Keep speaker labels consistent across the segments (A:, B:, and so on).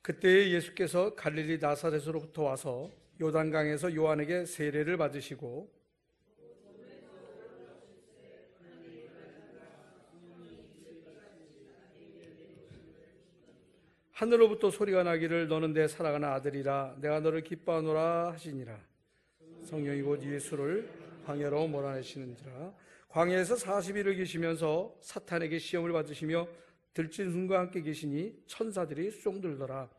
A: 그때에 예수께서 갈릴리 나사렛으로부터 와서 요단강에서 요한에게 세례를 받으시고 하늘로부터 소리가 나기를 너는 내 사랑하는 아들이라 내가 너를 기뻐하노라 하시니라. 성령이 곧 예수를 광야로 몰아내시는지라. 광야에서 40일을 계시면서 사탄에게 시험을 받으시며 들진 순과 함께 계시니 천사들이 수종들더라.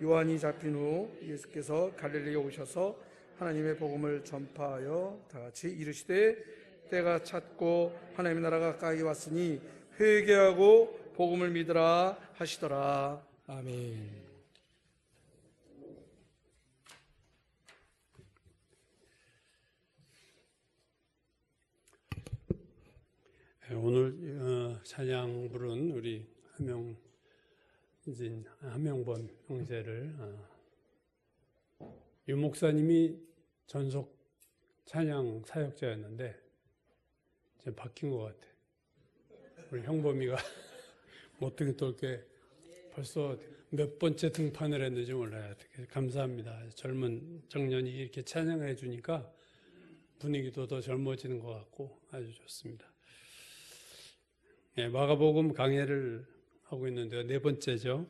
A: 요한이 잡힌 후 예수께서 갈릴리에 오셔서 하나님의 복음을 전파하여 다같이 이르시되 때가 찼고 하나님의 나라가 가까이 왔으니 회개하고 복음을 믿으라 하시더라. 아멘.
B: 오늘 찬양 부른 우리 한명번 형제를 유 목사님이 전속 찬양 사역자였는데 이제 바뀐 것 같아. 우리 형범이가 어떻게 또 이렇게 벌써 몇 번째 등판을 했는지 몰라요. 감사합니다. 젊은 청년이 이렇게 찬양을 해주니까 분위기도 더 젊어지는 것 같고 아주 좋습니다. 마가복음 강해를 하고 있는데요. 네 번째죠.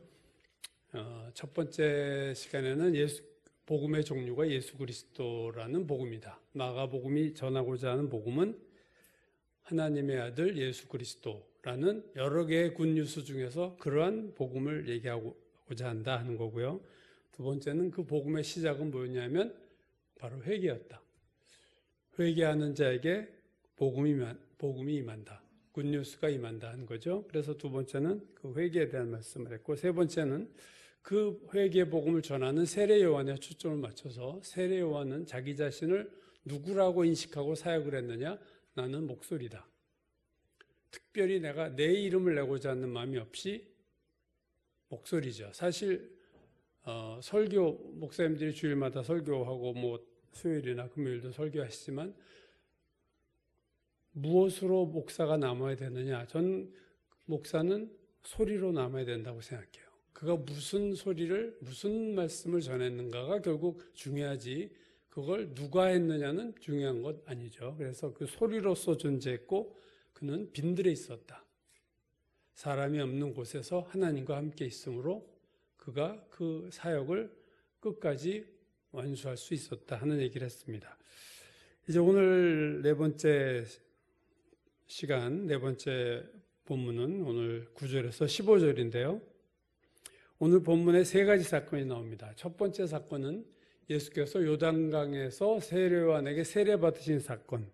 B: 첫 번째 시간에는 복음의 종류가 예수 그리스도라는 복음이다. 마가복음이 전하고자 하는 복음은 하나님의 아들 예수 그리스도라는 여러 개의 굿뉴스 중에서 그러한 복음을 얘기하고자 한다 하는 거고요. 두 번째는 그 복음의 시작은 뭐였냐면 바로 회개였다. 회개하는 자에게 복음이 임한다. 굿뉴스가 임한다 하는 거죠. 그래서 두 번째는 그 회개에 대한 말씀을 했고, 세 번째는 그 회개의 복음을 전하는 세례 요한에 초점을 맞춰서 세례 요한은 자기 자신을 누구라고 인식하고 사역을 했느냐? 나는 목소리다. 특별히 내가 내 이름을 내고자 하는 마음이 없이 목소리죠. 사실 설교 목사님들이 주일마다 설교하고 수요일이나 금요일도 설교하시지만 무엇으로 목사가 남아야 되느냐? 전 목사는 소리로 남아야 된다고 생각해요. 그가 무슨 소리를, 무슨 말씀을 전했는가가 결국 중요하지, 그걸 누가 했느냐는 중요한 것 아니죠. 그래서 그 소리로서 존재했고 그는 빈들에 있었다. 사람이 없는 곳에서 하나님과 함께 있으므로 그가 그 사역을 끝까지 완수할 수 있었다 하는 얘기를 했습니다. 이제 오늘 네 번째 시간, 네 번째 본문은 오늘 9절에서 15절인데요. 오늘 본문에 세 가지 사건이 나옵니다. 첫 번째 사건은 예수께서 요단강에서 세례 요한에게 세례 받으신 사건.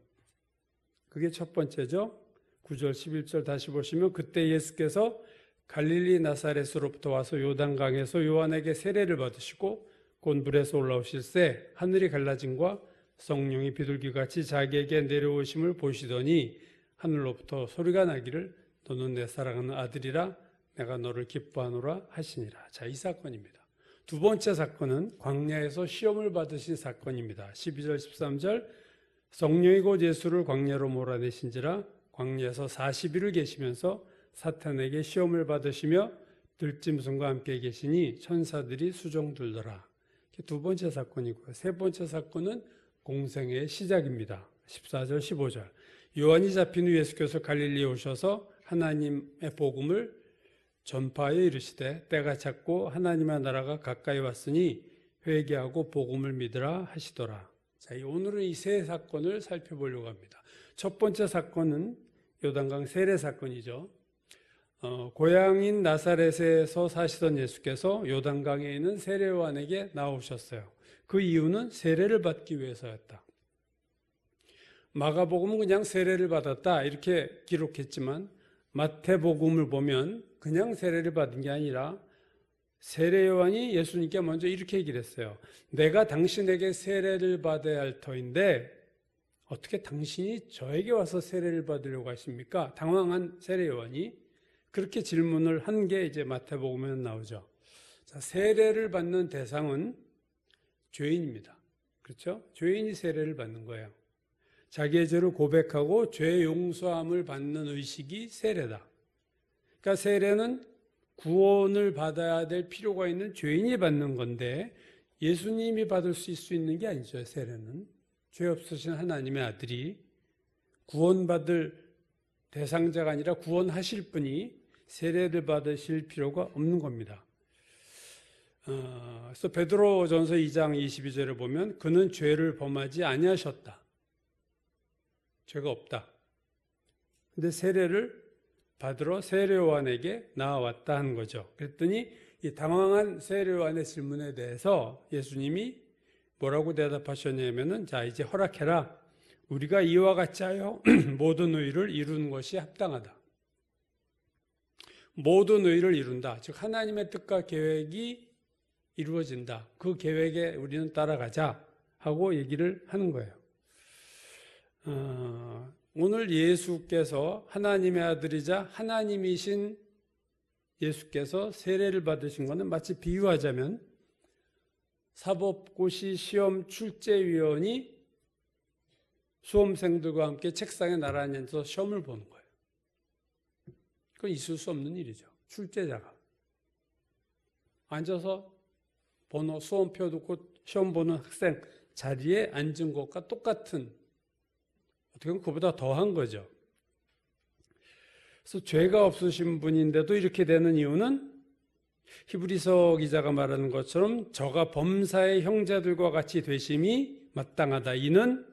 B: 그게 첫 번째죠. 9절, 11절 다시 보시면 그때 예수께서 갈릴리 나사렛으로부터 와서 요단강에서 요한에게 세례를 받으시고 곧 물에서 올라오실새 하늘이 갈라짐과 성령이 비둘기같이 자기에게 내려오심을 보시더니 하늘로부터 소리가 나기를 너는 내 사랑하는 아들이라 내가 너를 기뻐하노라 하시니라. 자, 이 사건입니다. 두 번째 사건은 광야에서 시험을 받으신 사건입니다. 12절 13절 성령이 곧 예수를 광야로 몰아내신지라 광야에서 40일을 계시면서 사탄에게 시험을 받으시며 들짐승과 함께 계시니 천사들이 수종들더라. 두 번째 사건이고요. 세 번째 사건은 공생애의 시작입니다. 14절 15절 요한이 잡힌 후 예수께서 갈릴리에 오셔서 하나님의 복음을 전파하여 이르시되 때가 찼고 하나님의 나라가 가까이 왔으니 회개하고 복음을 믿으라 하시더라. 자, 오늘은 이 세 사건을 살펴보려고 합니다. 첫 번째 사건은 요단강 세례 사건이죠. 고향인 나사렛에서 사시던 예수께서 요단강에 있는 세례 요한에게 나오셨어요. 그 이유는 세례를 받기 위해서였다. 마가복음은 그냥 세례를 받았다 이렇게 기록했지만 마태복음을 보면 그냥 세례를 받은 게 아니라 세례 요한이 예수님께 먼저 이렇게 얘기를 했어요. 내가 당신에게 세례를 받아야 할 터인데 어떻게 당신이 저에게 와서 세례를 받으려고 하십니까? 당황한 세례 요한이 그렇게 질문을 한 게 이제 마태복음에 나오죠. 자, 세례를 받는 대상은 죄인입니다. 그렇죠? 죄인이 세례를 받는 거예요. 자기의 죄를 고백하고 죄 용서함을 받는 의식이 세례다. 그러니까 세례는 구원을 받아야 될 필요가 있는 죄인이 받는 건데 예수님이 받을 수 있는 게 아니죠. 세례는 죄 없으신 하나님의 아들이 구원받을 대상자가 아니라 구원하실 분이 세례를 받으실 필요가 없는 겁니다. 그래서 베드로전서 2장 22절에 보면 그는 죄를 범하지 아니하셨다. 죄가 없다. 근데 세례를 받으러 세례요한에게 나아왔다 하는 거죠. 그랬더니 이 당황한 세례요한의 질문에 대해서 예수님이 뭐라고 대답하셨냐면은 자 이제 허락해라. 우리가 이와 같이 하여 모든 의를 이루는 것이 합당하다. 모든 의를 이룬다. 즉 하나님의 뜻과 계획이 이루어진다. 그 계획에 우리는 따라가자 하고 얘기를 하는 거예요. 오늘 예수께서 하나님의 아들이자 하나님이신 예수께서 세례를 받으신 것은 마치 비유하자면 사법고시 시험 출제위원이 수험생들과 함께 책상에 나란히 앉아서 시험을 보는 거예요. 그건 있을 수 없는 일이죠. 출제자가 앉아서 번호 수험표 듣고 시험 보는 학생 자리에 앉은 것과 똑같은, 어떻게 보면 그보다 더한 거죠. 그래서 죄가 없으신 분인데도 이렇게 되는 이유는 히브리서 기자가 말하는 것처럼 저가 범사의 형제들과 같이 되심이 마땅하다. 이는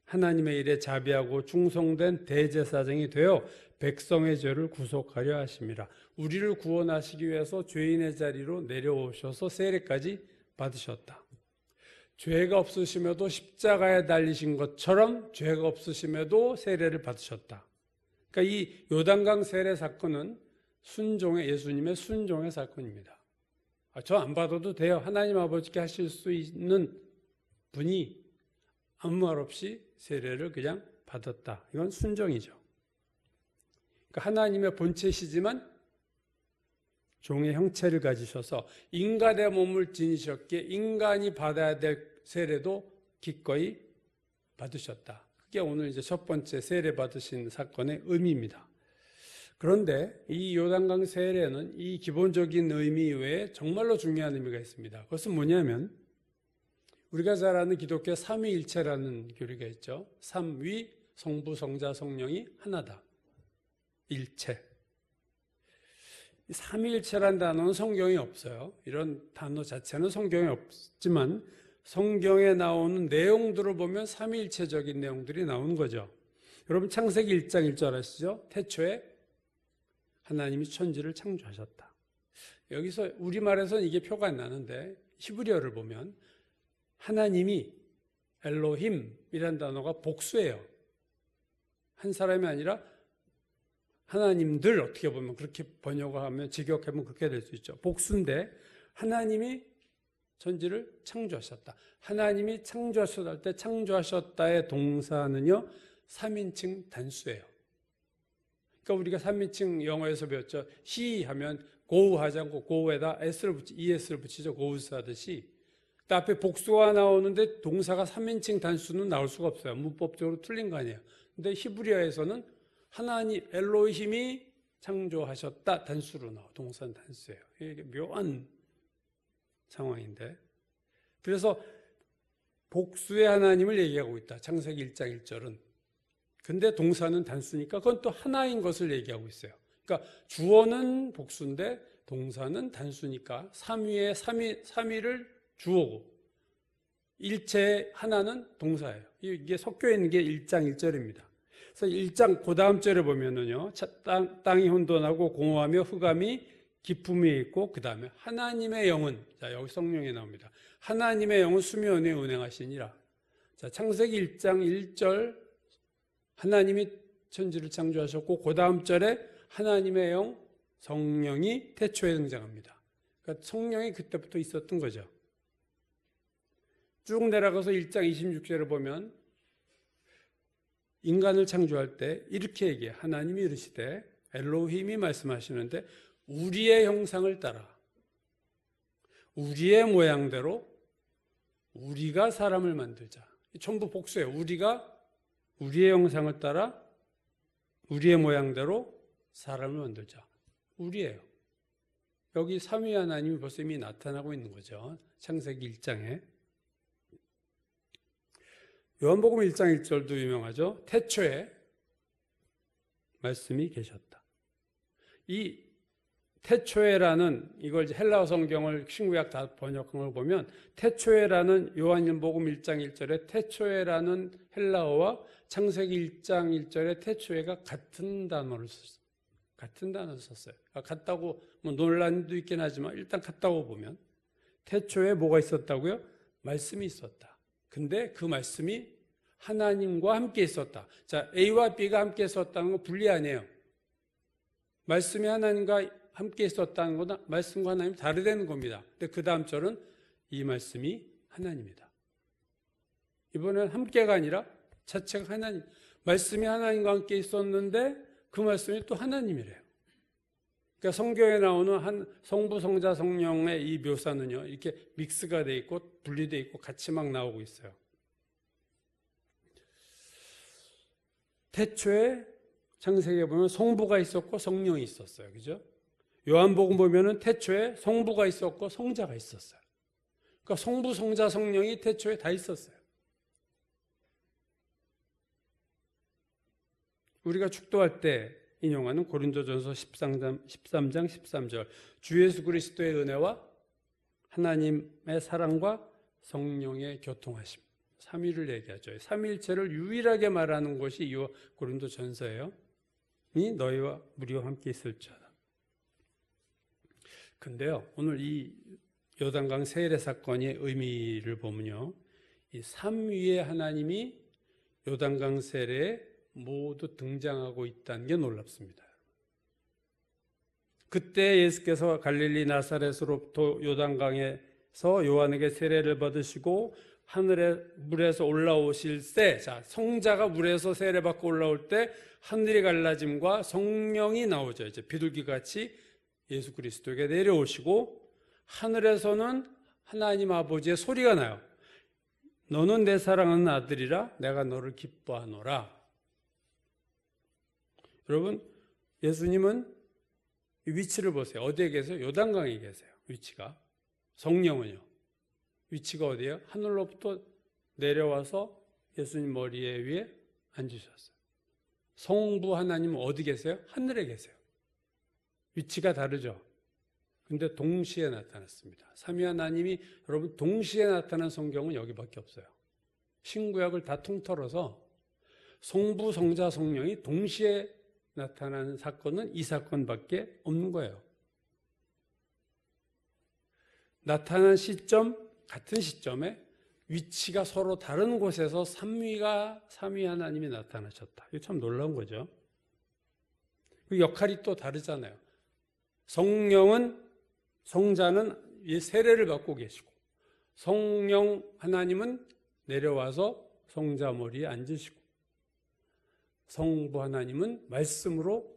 B: 하나님의 일에 자비하고 충성된 대제사장이 되어 백성의 죄를 구속하려 하심이라. 우리를 구원하시기 위해서 죄인의 자리로 내려오셔서 세례까지 받으셨다. 죄가 없으심에도 십자가에 달리신 것처럼 죄가 없으심에도 세례를 받으셨다. 그러니까 이 요단강 세례 사건은 예수님의 순종의 사건입니다. 저 안 받아도 돼요. 하나님 아버지께 하실 수 있는 분이 아무 말 없이 세례를 그냥 받았다. 이건 순종이죠. 그러니까 하나님의 본체시지만 종의 형체를 가지셔서 인간의 몸을 지니셨기에 인간이 받아야 될 세례도 기꺼이 받으셨다. 그게 오늘 이제 첫 번째 세례 받으신 사건의 의미입니다. 그런데 이 요단강 세례는 이 기본적인 의미 외에 정말로 중요한 의미가 있습니다. 그것은 뭐냐면 우리가 잘 아는 기독교 삼위일체라는 교리가 있죠. 삼위, 성부, 성자, 성령이 하나다. 일체. 삼위일체라는 단어는 성경에 없어요. 이런 단어 자체는 성경에 없지만 성경에 나오는 내용들을 보면 삼위일체적인 내용들이 나오는 거죠. 여러분 창세기 1장 1절 아시죠? 태초에 하나님이 천지를 창조하셨다. 여기서 우리말에서는 이게 표가 안 나는데 히브리어를 보면 하나님이 엘로힘이라는 단어가 복수예요. 한 사람이 아니라 하나님들, 어떻게 보면 그렇게 번역하면 직역하면 그렇게 될 수 있죠. 복수인데 하나님이 천지를 창조하셨다. 하나님이 창조하셨다 할 때 창조하셨다의 동사는요 3인칭 단수예요. 그러니까 우리가 3인칭 영어에서 배웠죠. he 하면 go 하지 않고 go에다 es를 붙이죠. goes 하듯이. 그 앞에 복수가 나오는데 동사가 3인칭 단수는 나올 수가 없어요. 문법적으로 틀린 거 아니에요. 근데 히브리어에서는 하나님 엘로힘이 창조하셨다 단수로 나와. 동사는 단수예요. 이게 묘한 상황인데. 그래서 복수의 하나님을 얘기하고 있다. 창세기 1장 1절은. 근데 동사는 단수니까 그건 또 하나인 것을 얘기하고 있어요. 그러니까 주어는 복수인데 동사는 단수니까 삼위를 주어고 일체의 하나는 동사예요. 이게 섞여 있는 게 1장 1절입니다. 그래서 1장 그 다음 절에 보면은요, 땅이 혼돈하고 공허하며 흑암이 기품이 있고 그 다음에 하나님의 영은, 자 여기 성령이 나옵니다. 하나님의 영은 수면에 운행하시니라. 자 창세기 1장 1절 하나님이 천지를 창조하셨고 그 다음 절에 하나님의 영 성령이 태초에 등장합니다. 그러니까 성령이 그때부터 있었던 거죠. 쭉 내려가서 1장 26절을 보면 인간을 창조할 때 이렇게 얘기해요. 하나님이 이르시되 엘로힘이 말씀하시는데 우리의 형상을 따라 우리의 모양대로 우리가 사람을 만들자. 전부 복수예요. 우리가 우리의 형상을 따라 우리의 모양대로 사람을 만들자. 우리예요. 여기 삼위 하나님이 벌써 이미 나타나고 있는 거죠. 창세기 1장에. 요한복음 1장 1절도 유명하죠. 태초에 말씀이 계셨다. 이 태초에라는, 이걸 헬라어 성경을 신구약 다 번역한 걸 보면 태초에라는 요한복음 1장 1절에 태초에라는 헬라어와 창세기 1장 1절에 태초에가 같은 단어를 썼어요. 같은 단어를 썼어요. 같다고 뭐 논란도 있긴 하지만 일단 같다고 보면 태초에 뭐가 있었다고요? 말씀이 있었다. 근데 그 말씀이 하나님과 함께 있었다. 자, A와 B가 함께 있었다는 건 분리 아니에요. 말씀이 하나님과 함께 있었다는 거나 말씀과 하나님이 다르다는 겁니다. 근데 그 다음 절은 이 말씀이 하나님이다. 이번엔 함께가 아니라 자체가 하나님. 말씀이 하나님과 함께 있었는데 그 말씀이 또 하나님이래요. 그러니까 성경에 나오는 성부, 성자, 성령의 이 묘사는요, 이렇게 믹스가 돼 있고 분리돼 있고 같이 막 나오고 있어요. 태초에 창세기에 보면 성부가 있었고 성령이 있었어요. 그죠? 요한복음 보면은 태초에 성부가 있었고 성자가 있었어요. 그러니까 성부, 성자, 성령이 태초에 다 있었어요. 우리가 축도할 때 인용하는 고린도전서 13장 13절, 주 예수 그리스도의 은혜와 하나님의 사랑과 성령의 교통하심, 삼위를 얘기하죠. 삼위일체를 유일하게 말하는 것이 이 고린도전서예요. 이 너희와 우리와 함께 있을지어다. 근데요, 오늘 이 요단강 세례 사건의 의미를 보면요, 이 삼위의 하나님이 요단강 세례에 모두 등장하고 있다는 게 놀랍습니다. 그때 예수께서 갈릴리 나사렛으로부터 요단강에서 요한에게 세례를 받으시고 하늘의 물에서 올라오실 때, 자, 성자가 물에서 세례받고 올라올 때 하늘이 갈라짐과 성령이 나오죠. 이제 비둘기같이 예수 그리스도에게 내려오시고 하늘에서는 하나님 아버지의 소리가 나요. 너는 내 사랑하는 아들이라 내가 너를 기뻐하노라. 여러분, 예수님은 위치를 보세요. 어디에 계세요? 요단강에 계세요. 위치가. 성령은요? 위치가 어디예요? 하늘로부터 내려와서 예수님 머리 위에 앉으셨어요. 성부 하나님은 어디 계세요? 하늘에 계세요. 위치가 다르죠? 근데 동시에 나타났습니다. 삼위 하나님이 여러분 동시에 나타난 성경은 여기밖에 없어요. 신구약을 다 통틀어서 성부, 성자, 성령이 동시에 나타나는 사건은 이 사건밖에 없는 거예요. 나타난 시점, 같은 시점에 위치가 서로 다른 곳에서 삼위 하나님이 나타나셨다. 이거 참 놀라운 거죠. 그 역할이 또 다르잖아요. 성령은, 성자는 세례를 받고 계시고 성령 하나님은 내려와서 성자 머리에 앉으시고 성부 하나님은 말씀으로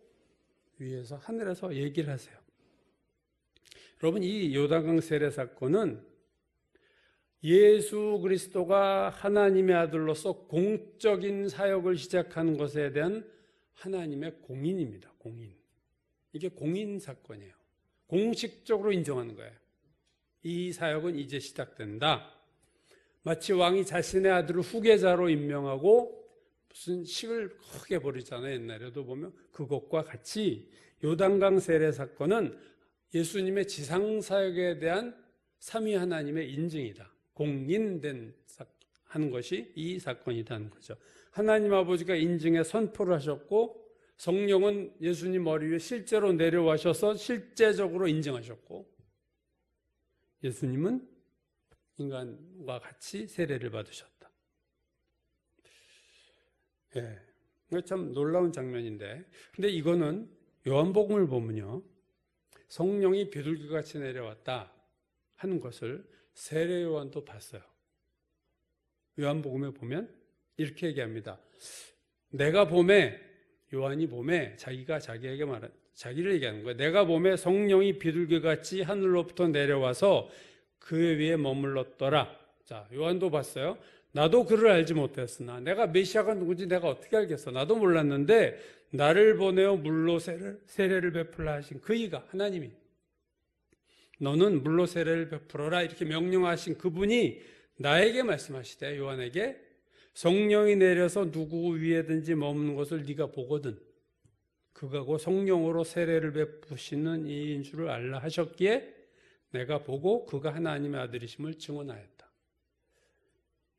B: 위에서 하늘에서 얘기를 하세요. 여러분, 이 요단강 세례 사건은 예수 그리스도가 하나님의 아들로서 공적인 사역을 시작하는 것에 대한 하나님의 공인입니다. 공인. 이게 공인 사건이에요. 공식적으로 인정하는 거예요. 이 사역은 이제 시작된다. 마치 왕이 자신의 아들을 후계자로 임명하고 무슨 식을 크게 벌이잖아요. 옛날에도 보면 그것과 같이 요단강 세례 사건은 예수님의 지상사역에 대한 삼위 하나님의 인증이다. 공인된 하는 것이 이 사건이라는 거죠. 하나님 아버지가 인증해 선포를 하셨고 성령은 예수님 머리 위에 실제로 내려와셔서 실제적으로 인증하셨고 예수님은 인간과 같이 세례를 받으셨다. 예, 참 놀라운 장면인데, 근데 이거는 요한복음을 보면요, 성령이 비둘기같이 내려왔다 하는 것을 세례 요한도 봤어요. 요한복음에 보면 이렇게 얘기합니다. 내가 봄에, 요한이 봄에 자기를 얘기하는 거예요. 내가 봄에 성령이 비둘기같이 하늘로부터 내려와서 그 위에 머물렀더라. 자, 요한도 봤어요. 나도 그를 알지 못했으나 내가 메시아가 누군지 내가 어떻게 알겠어? 나도 몰랐는데 나를 보내어 물로 세례를 베풀라 하신 그 이가 하나님이 너는 물로 세례를 베풀어라 이렇게 명령하신 그분이 나에게 말씀하시되 요한에게 성령이 내려서 누구 위에든지 머무는 것을 네가 보거든 그가 곧 성령으로 세례를 베푸시는 이인 줄을 알라 하셨기에 내가 보고 그가 하나님의 아들이심을 증언하였다.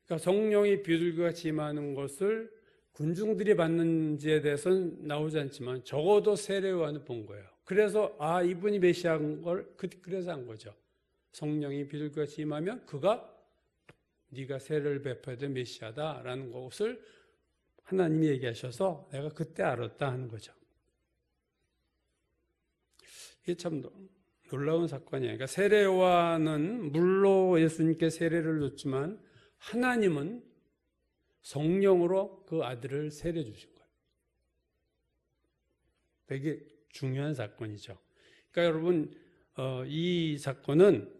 B: 그러니까 성령이 비둘기같이 임하는 것을 군중들이 받는지에 대해서는 나오지 않지만 적어도 세례 요한은 본 거예요. 그래서 이분이 메시아인 걸 그래서 한 거죠. 성령이 비둘기같이 임하면 그가 네가 세례를 베풀어야 될 메시아다라는 것을 하나님이 얘기하셔서 내가 그때 알았다 하는 거죠. 이게 참 놀라운 사건이에요. 그러니까 세례 요한은 물로 예수님께 세례를 줬지만 하나님은 성령으로 그 아들을 세례 주신 거예요. 되게 중요한 사건이죠. 그러니까 여러분 이 사건은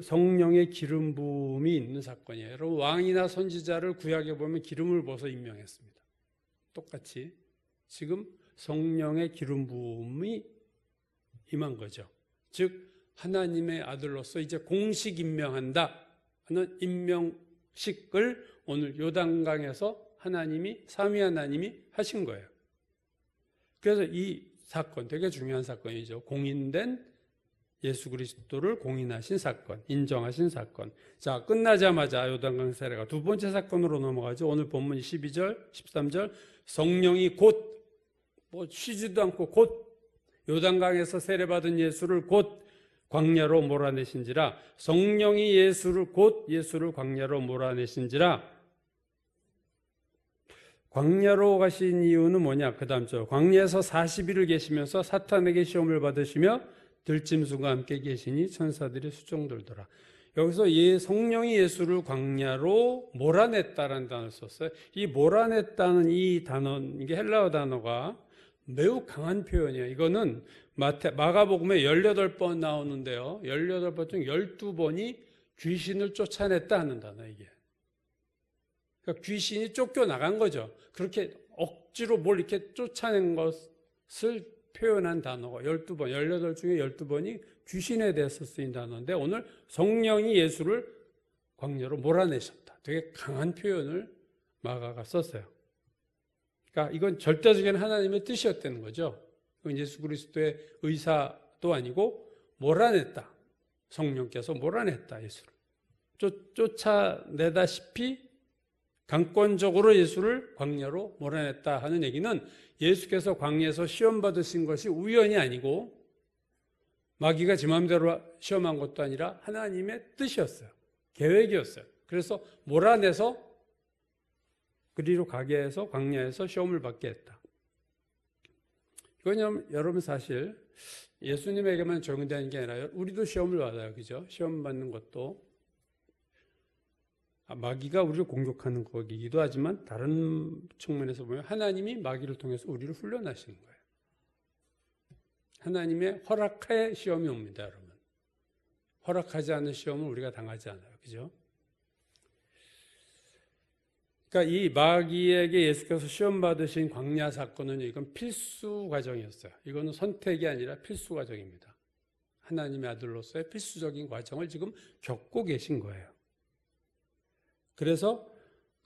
B: 성령의 기름 부음이 있는 사건이에요. 여러분 왕이나 선지자를 구약에 보면 기름을 부어서 임명했습니다. 똑같이 지금 성령의 기름 부음이 임한 거죠. 즉 하나님의 아들로서 이제 공식 임명한다 하는 임명식을 오늘 요단강에서 삼위 하나님이 하신 거예요. 그래서 이 사건 되게 중요한 사건이죠. 공인된 예수 그리스도를 공인하신 사건, 인정하신 사건. 자, 끝나자마자 요단강 세례가 두 번째 사건으로 넘어가죠. 오늘 본문 12절, 13절 성령이 곧 쉬지도 않고 곧 요단강에서 세례받은 예수를 곧 광야로 몰아내신지라. 성령이 예수를 광야로 몰아내신지라. 광야로 가신 이유는 뭐냐? 그 다음 절 광야에서 40일을 계시면서 사탄에게 시험을 받으시며 들짐승과 함께 계시니 천사들이 수종들더라. 여기서 성령이 예수를 광야로 몰아냈다라는 단어를 썼어요. 이 몰아냈다는 이 단어, 이게 헬라어 단어가 매우 강한 표현이에요. 이거는 마가복음에 18번 나오는데요. 18번 중 12번이 귀신을 쫓아냈다 하는 단어 이게. 그러니까 귀신이 쫓겨나간 거죠. 그렇게 억지로 뭘 이렇게 쫓아낸 것을 표현한 단어가 12번, 18 중에 12번이 귀신에 대해서 쓰인 단어인데 오늘 성령이 예수를 광야로 몰아내셨다. 되게 강한 표현을 마가가 썼어요. 그러니까 이건 절대적인 하나님의 뜻이었다는 거죠. 이건 예수 그리스도의 의사도 아니고 몰아냈다. 성령께서 몰아냈다. 예수를. 쫓아내다시피 강권적으로 예수를 광야로 몰아냈다 하는 얘기는 예수께서 광야에서 시험 받으신 것이 우연이 아니고 마귀가 지 마음대로 시험한 것도 아니라 하나님의 뜻이었어요. 계획이었어요. 그래서 몰아내서 그리로 가게 해서 광야에서 시험을 받게 했다. 이건 여러분 사실 예수님에게만 적용되는 게 아니라 우리도 시험을 받아요. 그죠? 시험 받는 것도 마귀가 우리를 공격하는 거기도 하지만 다른 측면에서 보면 하나님이 마귀를 통해서 우리를 훈련하시는 거예요. 하나님의 허락하에 시험이 옵니다, 여러분. 허락하지 않은 시험은 우리가 당하지 않아요. 그죠? 그러니까 이 마귀에게 예수께서 시험 받으신 광야 사건은 이건 필수 과정이었어요. 이거는 선택이 아니라 필수 과정입니다. 하나님의 아들로서의 필수적인 과정을 지금 겪고 계신 거예요. 그래서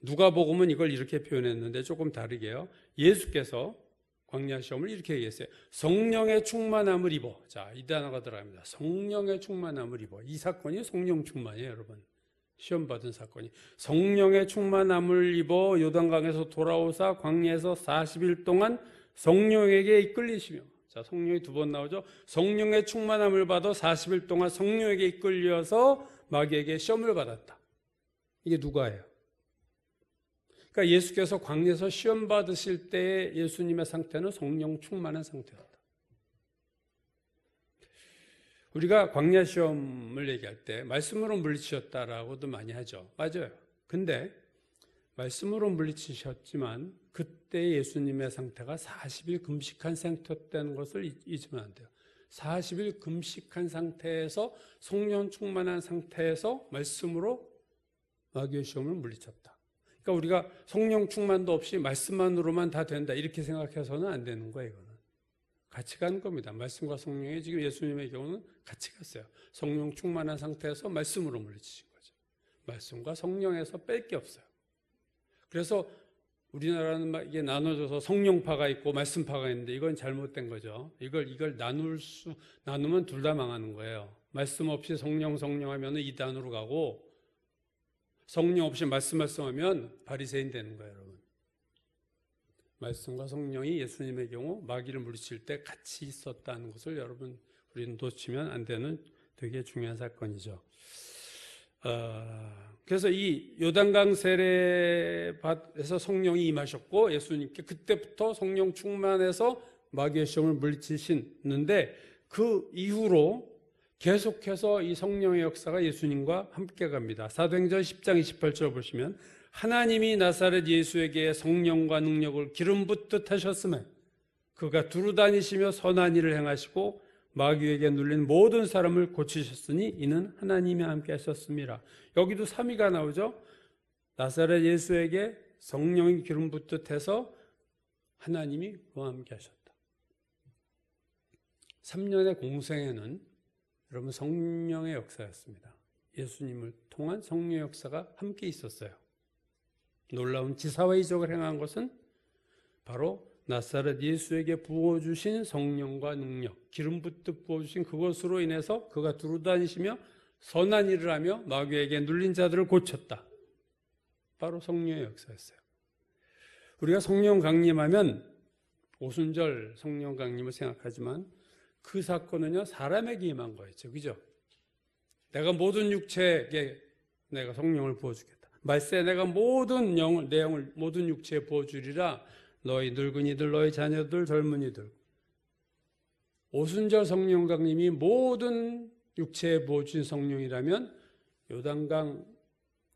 B: 누가복음은 이걸 이렇게 표현했는데 조금 다르게요. 예수께서 광야 시험을 이렇게 얘기했어요. 성령의 충만함을 입어. 자, 이 단어가 들어갑니다. 성령의 충만함을 입어. 이 사건이 성령 충만이에요, 여러분. 시험 받은 사건이. 성령의 충만함을 입어 요단강에서 돌아오사 광야에서 40일 동안 성령에게 이끌리시며. 자, 성령이 두 번 나오죠. 성령의 충만함을 받아 40일 동안 성령에게 이끌려서 마귀에게 시험을 받았다. 이게 누가예요? 그러니까 예수께서 광야에서 시험 받으실 때의 예수님의 상태는 성령 충만한 상태였다. 우리가 광야 시험을 얘기할 때 말씀으로 물리치셨다라고도 많이 하죠. 맞아요. 근데 말씀으로 물리치셨지만 그때 예수님의 상태가 40일 금식한 상태였다는 것을 잊으면 안 돼요. 40일 금식한 상태에서 성령 충만한 상태에서 말씀으로 마귀의 시험을 물리쳤다. 그러니까 우리가 성령 충만도 없이 말씀만으로만 다 된다 이렇게 생각해서는 안 되는 거예요. 이거는. 같이 간 겁니다. 말씀과 성령이 지금 예수님의 경우는 같이 갔어요. 성령 충만한 상태에서 말씀으로 물리치신 거죠. 말씀과 성령에서 뺄 게 없어요. 그래서 우리나라는 이게 나눠져서 성령파가 있고 말씀파가 있는데 이건 잘못된 거죠. 이걸 나누면 둘 다 망하는 거예요. 말씀 없이 성령 하면 이단으로 가고, 성령 없이 말씀하면 바리새인 되는 거예요, 여러분. 말씀과 성령이 예수님의 경우 마귀를 물리칠 때 같이 있었다는 것을 여러분 우리는 놓치면 안 되는 되게 중요한 사건이죠. 그래서 이 요단강 세례밭에서 성령이 임하셨고 예수님께 그때부터 성령 충만해서 마귀의 시험을 물리치시는데, 그 이후로 계속해서 이 성령의 역사가 예수님과 함께 갑니다. 사도행전 10장 28절 보시면, 하나님이 나사렛 예수에게 성령과 능력을 기름 붓듯 하셨음에 그가 두루 다니시며 선한 일을 행하시고 마귀에게 눌린 모든 사람을 고치셨으니 이는 하나님이 함께 하셨습니다. 여기도 3위가 나오죠. 나사렛 예수에게 성령이 기름 붓듯 해서 하나님이 그와 함께 하셨다. 3년의 공생애는 여러분 성령의 역사였습니다. 예수님을 통한 성령의 역사가 함께 있었어요. 놀라운 지사와 이적을 행한 것은 바로 나사렛 예수에게 부어주신 성령과 능력, 기름 붓듯 부어주신 그것으로 인해서 그가 두루 다니시며 선한 일을 하며 마귀에게 눌린 자들을 고쳤다. 바로 성령의 역사였어요. 우리가 성령 강림하면 오순절 성령 강림을 생각하지만 그 사건은요, 사람에게 임한 거였죠. 그죠? 내가 모든 육체에게 내가 성령을 부어주겠다. 말세 내가 모든 내용을 모든 육체에 부어주리라. 너희 늙은이들, 너희 자녀들, 젊은이들. 오순절 성령 강림이 모든 육체에 부어주신 성령이라면 요단강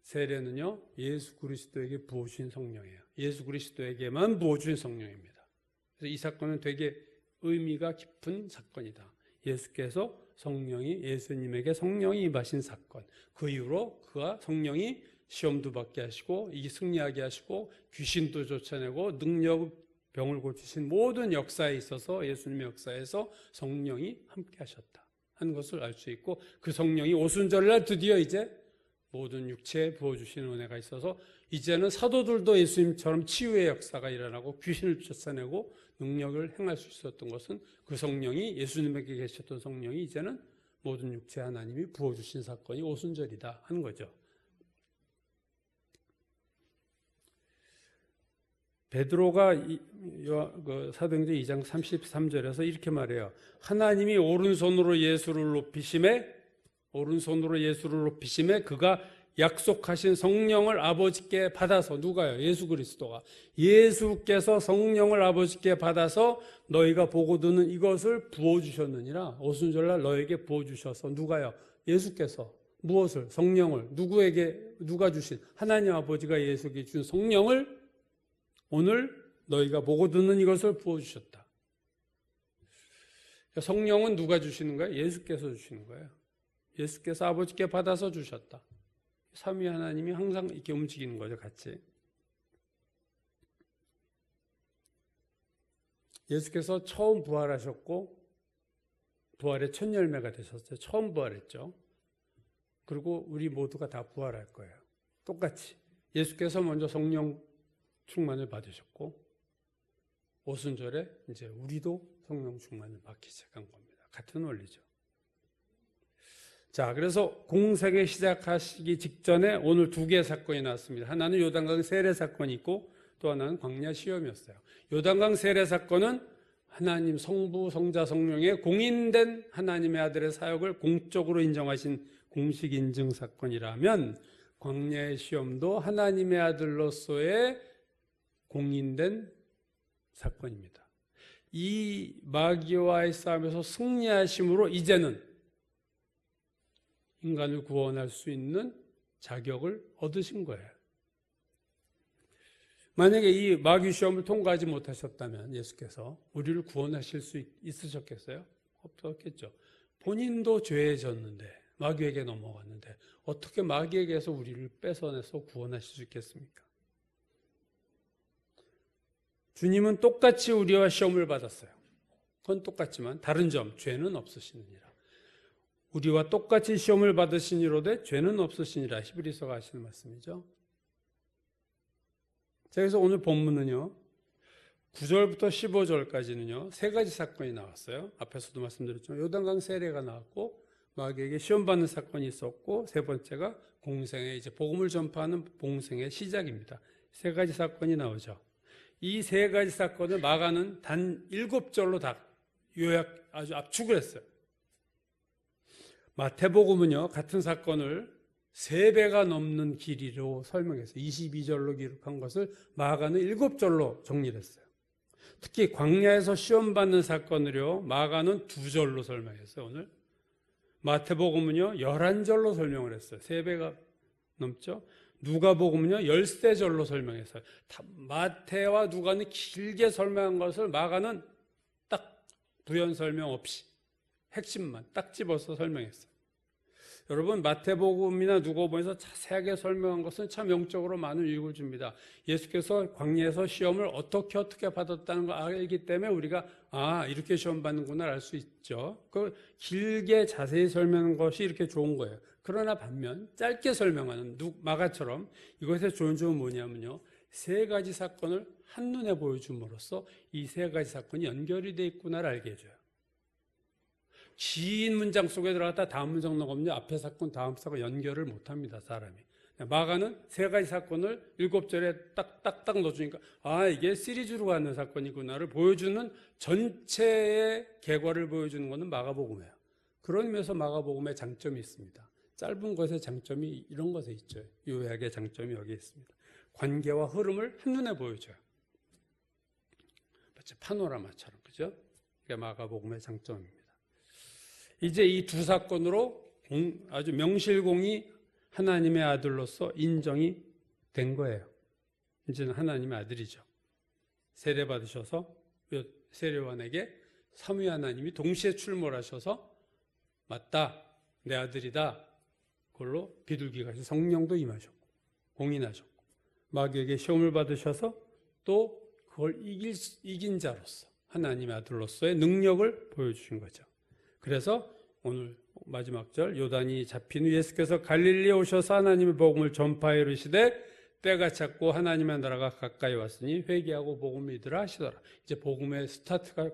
B: 세례는요, 예수 그리스도에게 부어주신 성령이에요. 예수 그리스도에게만 부어주신 성령입니다. 그래서 이 사건은 되게 의미가 깊은 사건이다. 예수께서 예수님에게 성령이 임하신 사건. 그 이후로 그가 성령이 시험도 받게 하시고 이 승리하게 하시고 귀신도 쫓아내고 능력 병을 고치신 모든 역사에 있어서 예수님의 역사에서 성령이 함께 하셨다 하는 것을 알 수 있고, 그 성령이 오순절날 드디어 이제 모든 육체에 부어주시는 은혜가 있어서 이제는 사도들도 예수님처럼 치유의 역사가 일어나고 귀신을 쫓아내고 능력을 행할 수 있었던 것은 그 성령이, 예수님에게 계셨던 성령이 이제는 모든 육체 하나님이 부어주신 사건이 오순절이다 하는 거죠. 베드로가 사도행전 2장 33절에서 이렇게 말해요. 하나님이 오른손으로 예수를 높이심에 그가 약속하신 성령을 아버지께 받아서, 누가요? 예수 그리스도가. 예수께서 성령을 아버지께 받아서 너희가 보고 듣는 이것을 부어주셨느니라. 오순절날 너에게 부어주셔서, 누가요? 예수께서. 무엇을? 성령을. 누가 주신? 하나님 아버지가 예수에게 준 성령을 오늘 너희가 보고 듣는 이것을 부어주셨다. 성령은 누가 주시는 거예요? 예수께서 주시는 거예요. 예수께서 아버지께 받아서 주셨다. 삼위 하나님이 항상 이렇게 움직이는 거죠, 같이. 예수께서 처음 부활하셨고 부활의 첫 열매가 되셨어요. 처음 부활했죠. 그리고 우리 모두가 다 부활할 거예요. 똑같이. 예수께서 먼저 성령 충만을 받으셨고 오순절에 이제 우리도 성령 충만을 받기 시작한 겁니다. 같은 원리죠. 자, 그래서 공생애 시작하시기 직전에 오늘 두 개의 사건이 나왔습니다. 하나는 요단강 세례 사건이 있고 또 하나는 광야 시험이었어요. 요단강 세례 사건은 하나님 성부, 성자, 성령의 공인된 하나님의 아들의 사역을 공적으로 인정하신 공식 인증 사건이라면, 광야의 시험도 하나님의 아들로서의 공인된 사건입니다. 이 마귀와의 싸움에서 승리하심으로 이제는 인간을 구원할 수 있는 자격을 얻으신 거예요. 만약에 이 마귀 시험을 통과하지 못하셨다면 예수께서 우리를 구원하실 수 있으셨겠어요? 없었겠죠. 본인도 죄에 졌는데, 마귀에게 넘어갔는데 어떻게 마귀에게서 우리를 뺏어내서 구원하실 수 있겠습니까? 주님은 똑같이 우리와 시험을 받았어요. 그건 똑같지만 다른 점, 죄는 없으시느니라. 우리와 똑같이 시험을 받으시니로되 죄는 없으시니라. 히브리서가 하시는 말씀이죠. 자, 그래서 오늘 본문은요, 9절부터 15절까지는요, 세 가지 사건이 나왔어요. 앞에서도 말씀드렸죠. 요단강 세례가 나왔고, 마귀에게 시험 받는 사건이 있었고, 세 번째가 공생의 이제 복음을 전파하는 공생의 시작입니다. 세 가지 사건이 나오죠. 이 세 가지 사건을 마가는 단 7절로 다 요약, 아주 압축을 했어요. 마태복음은요, 같은 사건을 3배가 넘는 길이로 설명했어요. 22절로 기록한 것을 마가는 7절로 정리를 했어요. 특히 광야에서 시험받는 사건을요, 마가는 2절로 설명했어요, 오늘. 마태복음은요, 11절로 설명을 했어요. 3배가 넘죠? 누가복음은요, 13절로 설명했어요. 마태와 누가는 길게 설명한 것을 마가는 딱 부연 설명 없이 핵심만 딱 집어서 설명했어요. 여러분, 마태복음이나 누가복음에서 자세하게 설명한 것은 참 영적으로 많은 유익을 줍니다. 예수께서 광야에서 시험을 어떻게 받았다는 걸 알기 때문에 우리가 이렇게 시험 받는구나 알 수 있죠. 그 길게 자세히 설명한 것이 이렇게 좋은 거예요. 그러나 반면 짧게 설명하는 마가처럼 이것의 좋은 점은 뭐냐면요, 세 가지 사건을 한눈에 보여줌으로써 이 세 가지 사건이 연결이 되어 있구나를 알게 해줘요. 긴 문장 속에 들어갔다 다음 문장 나가면 앞에 사건, 다음 사건 연결을 못합니다, 사람이. 마가는 세 가지 사건을 7절에 딱딱딱 넣어주니까 이게 시리즈로 가는 사건이구나를 보여주는 전체의 결과를 보여주는 것은 마가복음이에요. 그런 의미에서 마가복음의 장점이 있습니다. 짧은 것의 장점이 이런 것에 있죠. 요약의 장점이 여기 있습니다. 관계와 흐름을 한눈에 보여줘요. 마치 파노라마처럼, 그죠? 이게 마가복음의 장점입니다. 이제 이 두 사건으로 아주 명실공히 하나님의 아들로서 인정이 된 거예요. 이제는 하나님의 아들이죠. 세례 받으셔서 세례요한에게 삼위 하나님이 동시에 출몰하셔서 맞다, 내 아들이다. 그걸로 비둘기가 성령도 임하셨고 공인하셨고 마귀에게 시험을 받으셔서 또 그걸 이긴 자로서 하나님의 아들로서의 능력을 보여주신 거죠. 그래서 오늘 마지막 절, 요단이 잡힌 후 예수께서 갈릴리에 오셔서 하나님의 복음을 전파해 이르시되 때가 찼고 하나님의 나라가 가까이 왔으니 회개하고 복음 믿으라 하시더라. 이제 복음의 스타트가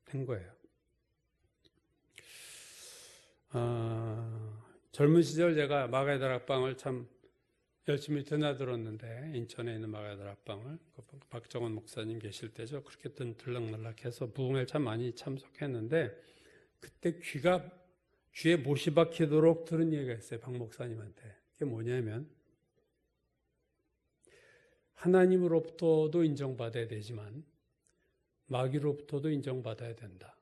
B: 된 거예요. 젊은 시절 제가 마가의 다락방을 참 열심히 드나들었는데, 인천에 있는 마가의 다락방을 박정원 목사님 계실 때죠. 그렇게 들락날락해서 부흥회를 참 많이 참석했는데, 그때 귀에 못이 박히도록 들은 얘기가 있어요, 박 목사님한테. 그게 뭐냐면, 하나님으로부터도 인정받아야 되지만 마귀로부터도 인정받아야 된다.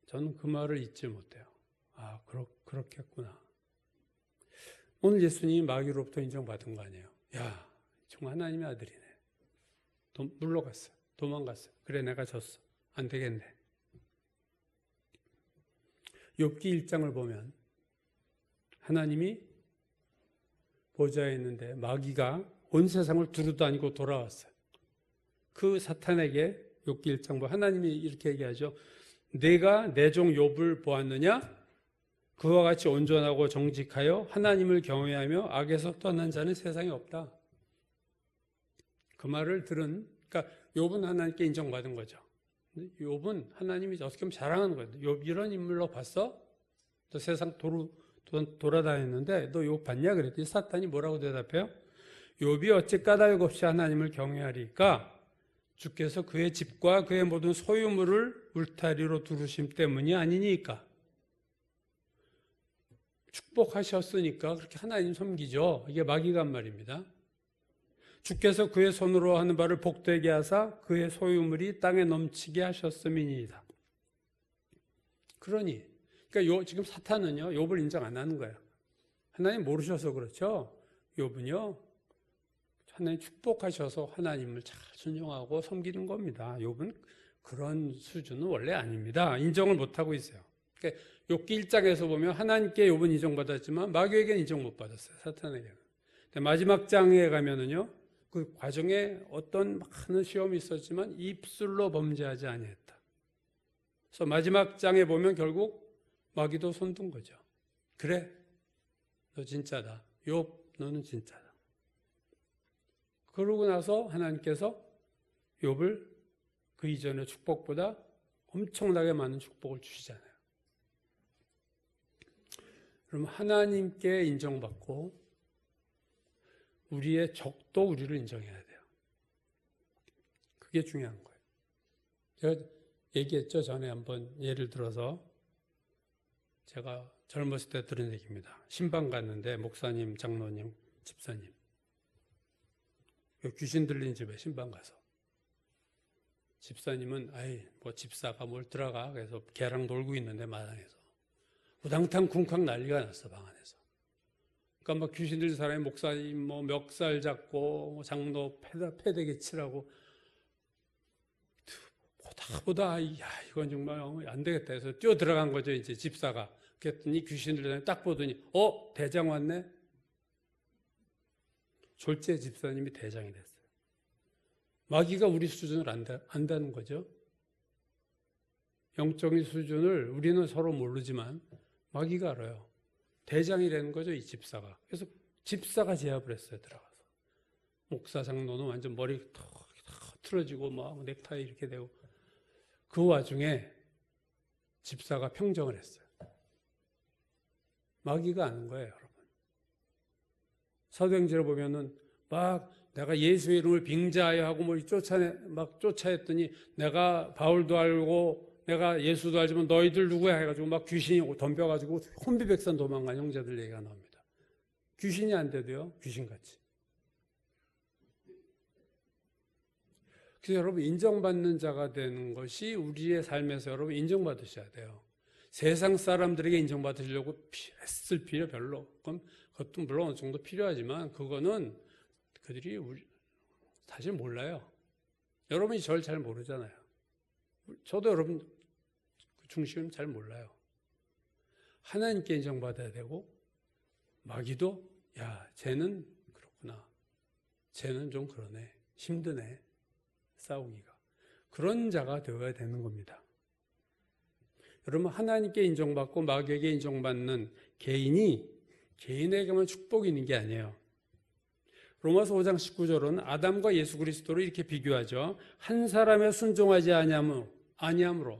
B: 저는 그 말을 잊지 못해요. 그렇겠구나. 오늘 예수님이 마귀로부터 인정받은 거 아니에요. 야, 정말 하나님의 아들이네. 물러갔어요. 도망갔어요. 그래, 내가 졌어. 안 되겠네. 욥기 1장을 보면 하나님이 보좌에 있는데 마귀가 온 세상을 두루다니고 돌아왔어요. 그 사탄에게 욥기 1장 보면 하나님이 이렇게 얘기하죠. 내가 내 종 욥을 보았느냐? 그와 같이 온전하고 정직하여 하나님을 경외하며 악에서 떠난 자는 세상에 없다. 그 말을 그러니까 욥은 하나님께 인정받은 거죠. 욥은 하나님이 어떻게 보면 자랑하는 거예요. 욥 이런 인물로 봤어? 너 세상 돌아다녔는데 너 욥 봤냐? 그랬더니 사탄이 뭐라고 대답해요? 욥이 어찌 까닭 없이 하나님을 경외하리까? 주께서 그의 집과 그의 모든 소유물을 울타리로 두르심 때문이 아니니까. 축복하셨으니까 그렇게 하나님 섬기죠. 이게 마귀가 한 말입니다. 주께서 그의 손으로 하는 바를 복되게 하사 그의 소유물이 땅에 넘치게 하셨음이니이다. 그러니까 지금 사탄은요, 욥을 인정 안 하는 거예요. 하나님 모르셔서 그렇죠. 욥은요, 하나님 축복하셔서 하나님을 잘 순종하고 섬기는 겁니다. 욥은 그런 수준은 원래 아닙니다. 인정을 못하고 있어요. 그러니까 욥기 1장에서 보면 하나님께 욥은 인정받았지만 마귀에게는 인정 못 받았어요. 사탄에게는. 근데 마지막 장에 가면은요, 그 과정에 어떤 많은 시험이 있었지만 입술로 범죄하지 아니했다. 그래서 마지막 장에 보면 결국 마귀도 손든 거죠. 그래, 너 진짜다. 욥, 너는 진짜다. 그러고 나서 하나님께서 욥을 그 이전의 축복보다 엄청나게 많은 축복을 주시잖아요. 그럼 하나님께 인정받고 우리의 적도 우리를 인정해야 돼요. 그게 중요한 거예요. 제가 얘기했죠. 전에 한번 예를 들어서 제가 젊었을 때 들은 얘기입니다. 신방 갔는데 목사님, 장로님, 집사님 귀신 들린 집에 신방 가서 집사님은 뭐 집사가 뭘 들어가 그래서 걔랑 놀고 있는데 마당에서 우당탕 쿵쾅 난리가 났어 방 안에서. 그러니까 막 귀신 들린 사람이 목사님 뭐 멱살 잡고 뭐 장로 패대기 치라고 보다 이건 정말 안 되겠다 해서 뛰어 들어간 거죠 이제 집사가. 그랬더니 귀신 들린 사람이 딱 보더니 대장 왔네. 졸제 집사님이 대장이 됐어요. 마귀가 우리 수준을 안다는 거죠. 영적인 수준을 우리는 서로 모르지만 마귀가 알아요. 대장이 되는 거죠, 이 집사가. 그래서 집사가 제압을 했어요, 들어가서. 목사 장로는 완전 머리 탁 틀어지고 막 넥타이 이렇게 되고. 그 와중에 집사가 평정을 했어요. 마귀가 아는 거예요, 여러분. 사도행전을 보면은 막 내가 예수의 이름을 빙자하여 하고 뭐 쫓아했더니 내가 바울도 알고 내가 예수도 알지만 너희들 누구야 해가지고 막 귀신이 덤벼가지고 혼비백산 도망간 형제들 얘기가 나옵니다. 귀신이 안 돼도요, 귀신같이. 그래서 여러분 인정받는 자가 되는 것이 우리의 삶에서 여러분 인정받으셔야 돼요. 세상 사람들에게 인정받으시려고 애쓸 필요 별로. 그럼 그것도 물론 어느 정도 필요하지만 그거는 그들이 사실 몰라요. 여러분이 저를 잘 모르잖아요. 저도 여러분 중심을 잘 몰라요. 하나님께 인정받아야 되고 마귀도 쟤는 그렇구나. 쟤는 좀 그러네. 힘드네. 싸우기가. 그런 자가 되어야 되는 겁니다. 여러분 하나님께 인정받고 마귀에게 인정받는 개인에게만 축복이 있는 게 아니에요. 로마서 5장 19절은 아담과 예수 그리스도를 이렇게 비교하죠. 한 사람에 순종하지 아니함으로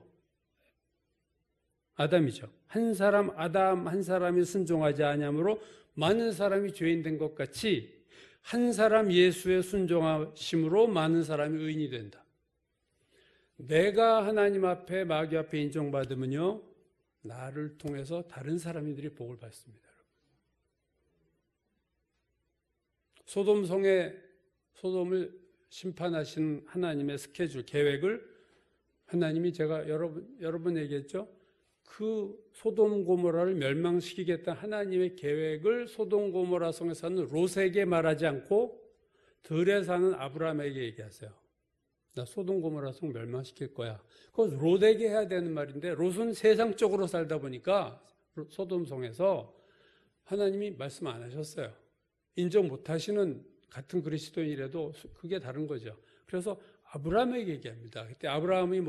B: 아담이죠. 한 사람이 순종하지 아니함으로 많은 사람이 죄인 된 것 같이 한 사람 예수의 순종하심으로 많은 사람이 의인이 된다. 내가 하나님 앞에 마귀 앞에 인정받으면요 나를 통해서 다른 사람들이 복을 받습니다. 소돔을 심판하신 하나님의 스케줄, 계획을 하나님이 제가 여러분 얘기했죠. 그 소돔 고모라를 멸망시키겠다는 하나님의 계획을 소돔 고모라 성에 사는 롯에게 말하지 않고 들에 사는 아브라함에게 얘기하세요. 나 소돔 고모라 성 멸망시킬 거야. 그거 롯에게 해야 되는 말인데 롯은 세상적으로 살다 보니까 소돔 성에서 하나님이 말씀 안 하셨어요. 인정 못하시는 같은 그리스도인이라도 그게 다른 거죠. 그래서 아브라함에게 얘기합니다. 그때 아브라함이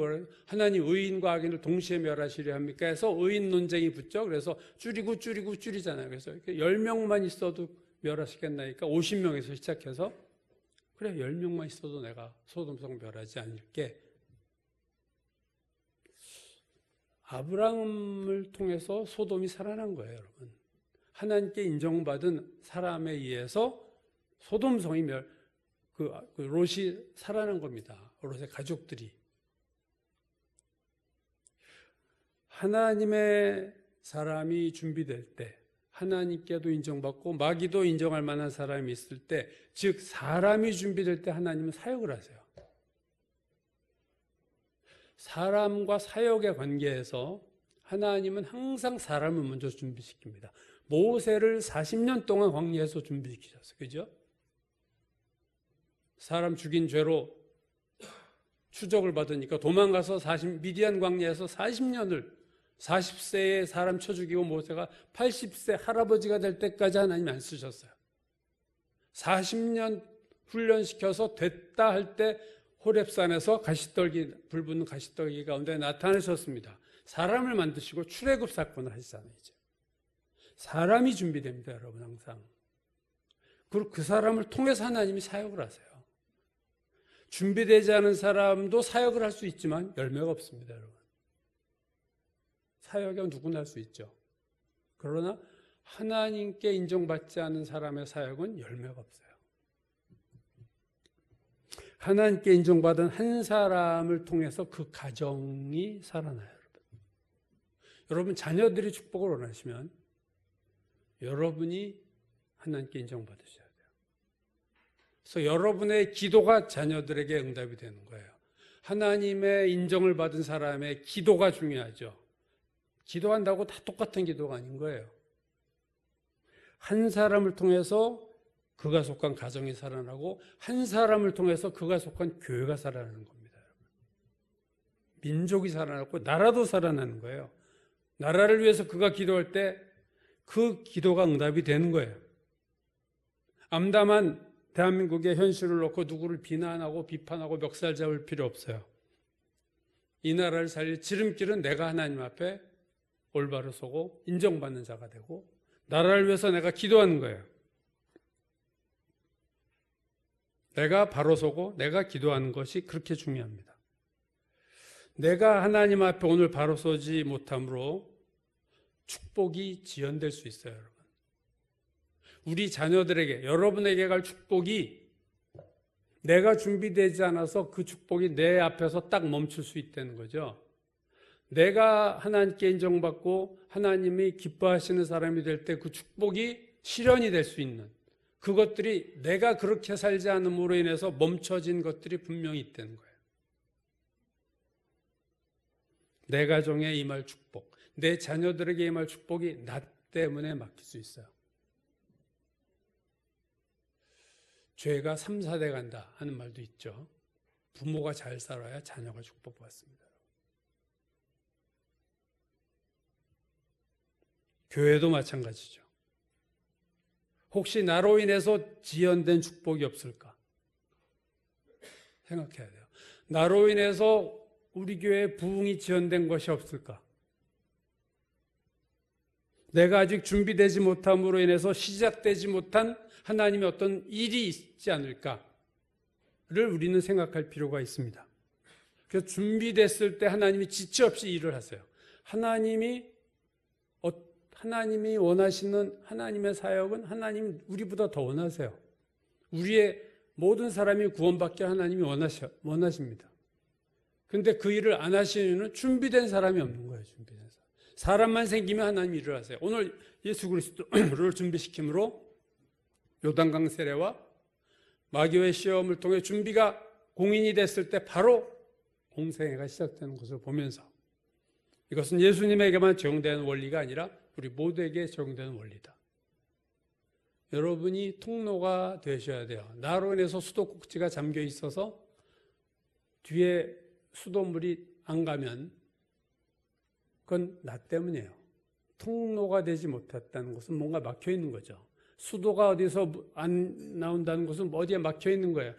B: 하나님 의인과 악인을 동시에 멸하시려 합니까? 해서 의인 논쟁이 붙죠. 그래서 줄이잖아요. 그래서 10명만 있어도 멸하시겠나니까 50명에서 시작해서 그래 10명만 있어도 내가 소돔성 멸하지 않을게. 아브라함을 통해서 소돔이 살아난 거예요, 여러분. 하나님께 인정받은 사람에 의해서 소돔성이 롯이 살아난 겁니다. 롯의 가족들이. 하나님의 사람이 준비될 때, 하나님께도 인정받고 마귀도 인정할 만한 사람이 있을 때, 즉 사람이 준비될 때 하나님은 사역을 하세요. 사람과 사역의 관계에서 하나님은 항상 사람을 먼저 준비시킵니다. 모세를 40년 동안 광야에서 준비시키셨어요. 그죠? 사람 죽인 죄로 추적을 받으니까 도망가서 미디안 광야에서 40세에 사람 쳐 죽이고 모세가 80세 할아버지가 될 때까지 하나님이 안 쓰셨어요. 40년 훈련시켜서 됐다 할 때 호렙산에서 불 붙는 가시떨기 가운데 나타나셨습니다. 사람을 만드시고 출애굽 사건을 하시잖아요. 이제. 사람이 준비됩니다, 여러분, 항상. 그리고 그 사람을 통해서 하나님이 사역을 하세요. 준비되지 않은 사람도 사역을 할 수 있지만 열매가 없습니다, 여러분. 사역은 누구나 할 수 있죠. 그러나 하나님께 인정받지 않은 사람의 사역은 열매가 없어요. 하나님께 인정받은 한 사람을 통해서 그 가정이 살아나요, 여러분. 여러분, 자녀들이 축복을 원하시면 여러분이 하나님께 인정받으셔야 돼요. 그래서 여러분의 기도가 자녀들에게 응답이 되는 거예요. 하나님의 인정을 받은 사람의 기도가 중요하죠. 기도한다고 다 똑같은 기도가 아닌 거예요. 한 사람을 통해서 그가 속한 가정이 살아나고 한 사람을 통해서 그가 속한 교회가 살아나는 겁니다. 민족이 살아나고 나라도 살아나는 거예요. 나라를 위해서 그가 기도할 때 그 기도가 응답이 되는 거예요. 암담한 대한민국의 현실을 놓고 누구를 비난하고 비판하고 멱살 잡을 필요 없어요. 이 나라를 살릴 지름길은 내가 하나님 앞에 올바로 서고 인정받는 자가 되고 나라를 위해서 내가 기도하는 거예요. 내가 바로 서고 내가 기도하는 것이 그렇게 중요합니다. 내가 하나님 앞에 오늘 바로 서지 못함으로 축복이 지연될 수 있어요, 여러분. 우리 자녀들에게, 여러분에게 갈 축복이 내가 준비되지 않아서 그 축복이 내 앞에서 딱 멈출 수 있다는 거죠. 내가 하나님께 인정받고 하나님이 기뻐하시는 사람이 될 때 그 축복이 실현이 될 수 있는 그것들이 내가 그렇게 살지 않음으로 인해서 멈춰진 것들이 분명히 있다는 거예요. 내 가정에 임할 축복, 내 자녀들에게 임할 축복이 나 때문에 막힐 수 있어요. 죄가 3, 4대 간다 하는 말도 있죠. 부모가 잘 살아야 자녀가 축복받습니다. 교회도 마찬가지죠. 혹시 나로 인해서 지연된 축복이 없을까? 생각해야 돼요. 나로 인해서 우리 교회에 부흥이 지연된 것이 없을까? 내가 아직 준비되지 못함으로 인해서 시작되지 못한 하나님의 어떤 일이 있지 않을까를 우리는 생각할 필요가 있습니다. 그래서 준비됐을 때 하나님이 지체 없이 일을 하세요. 하나님이 원하시는 하나님의 사역은 하나님이 우리보다 더 원하세요. 우리의 모든 사람이 구원받게 하나님이 원하십니다. 그런데 그 일을 안 하시는 이유는 준비된 사람이 없는 거예요. 준비된 사람. 사람만 생기면 하나님이 일을 하세요. 오늘 예수 그리스도를 준비시킴으로 요단강 세례와 마귀의 시험을 통해 준비가 공인이 됐을 때 바로 공생애가 시작되는 것을 보면서 이것은 예수님에게만 적용되는 원리가 아니라 우리 모두에게 적용되는 원리다. 여러분이 통로가 되셔야 돼요. 나로 인해서 수도꼭지가 잠겨 있어서 뒤에 수돗물이 안 가면 그건 나 때문이에요. 통로가 되지 못했다는 것은 뭔가 막혀 있는 거죠. 수도가 어디서 안 나온다는 것은 어디에 막혀 있는 거예요.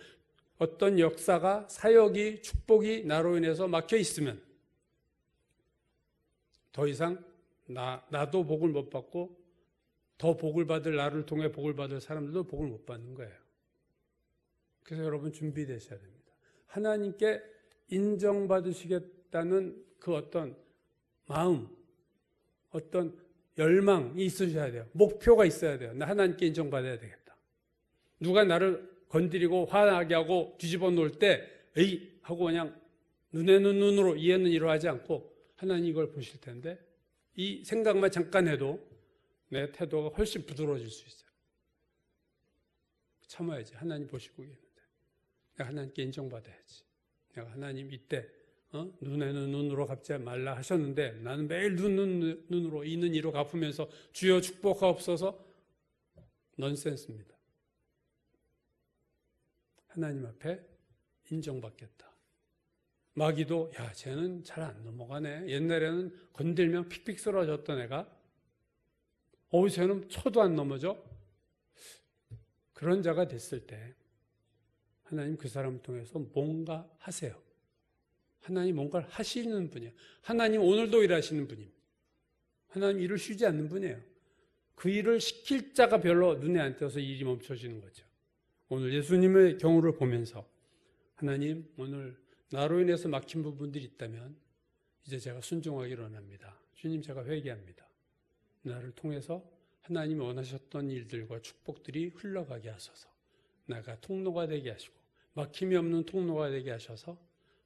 B: 어떤 역사가, 사역이, 축복이 나로 인해서 막혀 있으면 더 이상 나도 복을 못 받고 더 복을 받을 나를 통해 복을 받을 사람들도 복을 못 받는 거예요. 그래서 여러분 준비되셔야 됩니다. 하나님께 인정받으시겠다는 그 어떤 마음, 어떤 열망이 있으셔야 돼요. 목표가 있어야 돼요. 나 하나님께 인정받아야 되겠다. 누가 나를 건드리고 화나게 하고 뒤집어 놓을 때 에이 하고 그냥 눈에는 눈으로 이해는 이로 하지 않고 하나님 이걸 보실 텐데 이 생각만 잠깐 해도 내 태도가 훨씬 부드러워질 수 있어요. 참아야지. 하나님 보시고 있는데 내가 하나님께 인정받아야지. 내가 하나님 이때 눈에는 눈으로 갚지 말라 하셨는데 나는 매일 눈으로 이는 이로 갚으면서 주여 축복하옵소서. 넌센스입니다. 하나님 앞에 인정받겠다. 마귀도 야 쟤는 잘 안 넘어가네. 옛날에는 건들면 픽픽 쓰러졌던 애가 쟤는 쳐도 안 넘어져. 그런 자가 됐을 때 하나님 그 사람을 통해서 뭔가 하세요. 하나님 뭔가를 하시는 분이에요. 하나님 오늘도 일하시는 분입니다. 하나님 일을 쉬지 않는 분이에요. 그 일을 시킬 자가 별로 눈에 안 띄어서 일이 멈춰지는 거죠. 오늘 예수님의 경우를 보면서 하나님 오늘 나로 인해서 막힌 부분들이 있다면 이제 제가 순종하기를 원합니다. 주님 제가 회개합니다. 나를 통해서 하나님이 원하셨던 일들과 축복들이 흘러가게 하소서. 나가 통로가 되게 하시고 막힘이 없는 통로가 되게 하셔서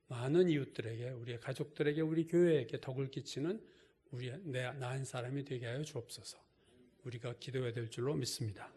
B: 많은 이웃들에게, 우리 가족들에게, 우리 교회에게 덕을 끼치는 나 한 사람이 되게 하여 주옵소서. 우리가 기도해야 될 줄로 믿습니다.